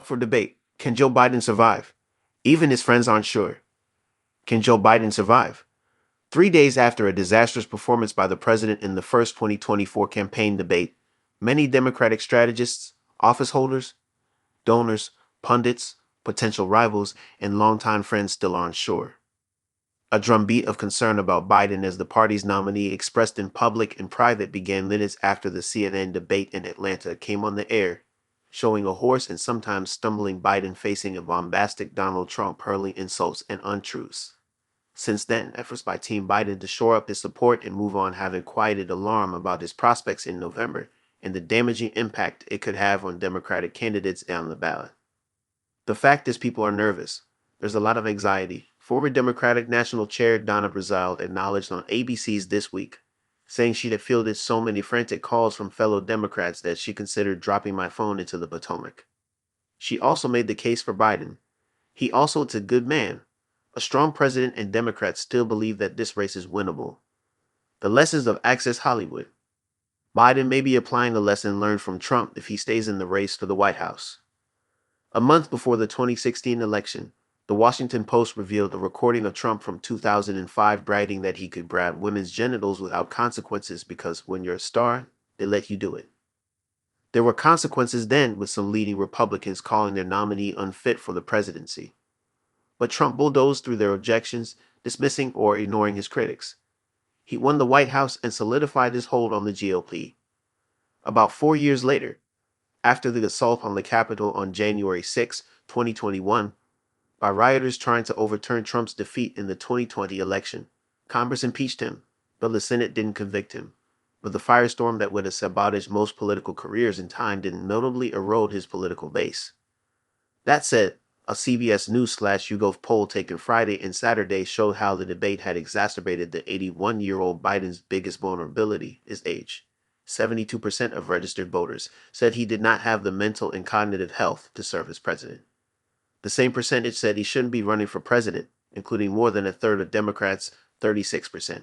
for debate. Can Joe Biden survive? Even his friends aren't sure. Can Joe Biden survive? 3 days after a disastrous performance by the president in the first 2024 campaign debate, many Democratic strategists, office holders, donors, pundits, potential rivals, and longtime friends still aren't sure. A drumbeat of concern about Biden as the party's nominee expressed in public and private began minutes after the CNN debate in Atlanta came on the air, showing a hoarse and sometimes stumbling Biden facing a bombastic Donald Trump hurling insults and untruths. Since then, efforts by Team Biden to shore up his support and move on have quieted alarm about his prospects in November and the damaging impact it could have on Democratic candidates down the ballot. The fact is, people are nervous. There's a lot of anxiety. Former Democratic National Chair Donna Brazile acknowledged on ABC's This Week, saying she'd have fielded so many frantic calls from fellow Democrats that she considered dropping my phone into the Potomac. She also made the case for Biden. He also is a good man, a strong president, and Democrats still believe that this race is winnable. The lessons of Access Hollywood. Biden may be applying the lesson learned from Trump if he stays in the race for the White House. A month before the 2016 election, the Washington Post revealed a recording of Trump from 2005 bragging that he could grab women's genitals without consequences because when you're a star, they let you do it. There were consequences then, with some leading Republicans calling their nominee unfit for the presidency. But Trump bulldozed through their objections, dismissing or ignoring his critics. He won the White House and solidified his hold on the GOP. About 4 years later, after the assault on the Capitol on January 6, 2021, by rioters trying to overturn Trump's defeat in the 2020 election, Congress impeached him, but the Senate didn't convict him. But the firestorm that would have sabotaged most political careers in time didn't notably erode his political base. That said, a CBS News/YouGov poll taken Friday and Saturday showed how the debate had exacerbated the 81-year-old Biden's biggest vulnerability, his age. 72% of registered voters said he did not have the mental and cognitive health to serve as president. The same percentage said he shouldn't be running for president, including more than a third of Democrats, 36%.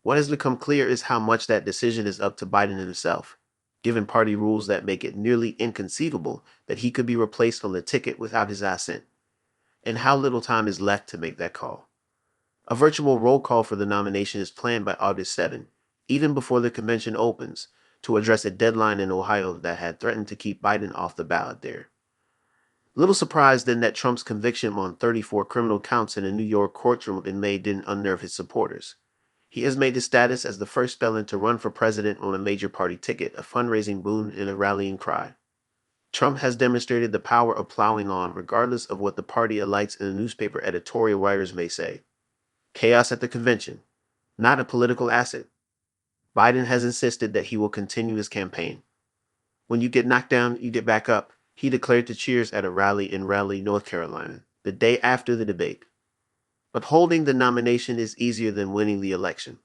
What has become clear is how much that decision is up to Biden himself, given party rules that make it nearly inconceivable that he could be replaced on the ticket without his assent, and how little time is left to make that call. A virtual roll call for the nomination is planned by August 7, even before the convention opens, to address a deadline in Ohio that had threatened to keep Biden off the ballot there. Little surprise then that Trump's conviction on 34 criminal counts in a New York courtroom in May didn't unnerve his supporters. He has made his status as the first felon to run for president on a major party ticket a fundraising boon and a rallying cry. Trump has demonstrated the power of plowing on regardless of what the party elites and the newspaper editorial writers may say. Chaos at the convention, not a political asset. Biden has insisted that he will continue his campaign. When you get knocked down, you get back up, he declared to cheers at a rally in Raleigh, North Carolina, the day after the debate. But holding the nomination is easier than winning the election.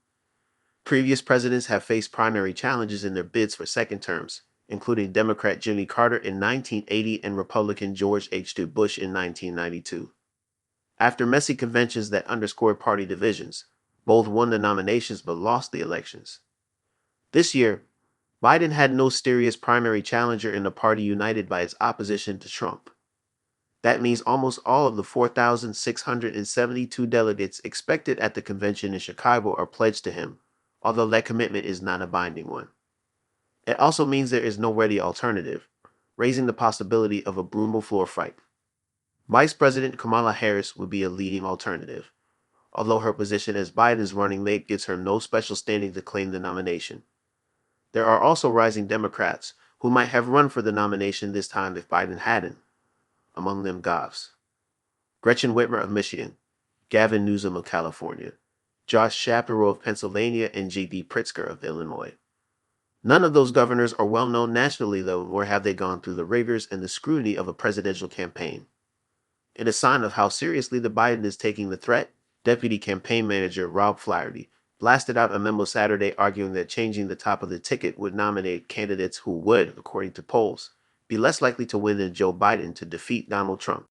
Previous presidents have faced primary challenges in their bids for second terms, including Democrat Jimmy Carter in 1980 and Republican George H.W. Bush in 1992. After messy conventions that underscored party divisions, both won the nominations but lost the elections. This year, Biden had no serious primary challenger in a party united by its opposition to Trump. That means almost all of the 4,672 delegates expected at the convention in Chicago are pledged to him, although that commitment is not a binding one. It also means there is no ready alternative, raising the possibility of a brutal floor fight. Vice President Kamala Harris would be a leading alternative, although her position as Biden's running mate gives her no special standing to claim the nomination. There are also rising Democrats who might have run for the nomination this time if Biden hadn't. Among them Govs, Gretchen Whitmer of Michigan, Gavin Newsom of California, Josh Shapiro of Pennsylvania, and J.B. Pritzker of Illinois. None of those governors are well known nationally, though, nor have they gone through the rigors and the scrutiny of a presidential campaign. In a sign of how seriously the Biden is taking the threat, Deputy Campaign Manager Rob Flaherty blasted out a memo Saturday arguing that changing the top of the ticket would nominate candidates who would, according to polls, be less likely to win than Joe Biden to defeat Donald Trump.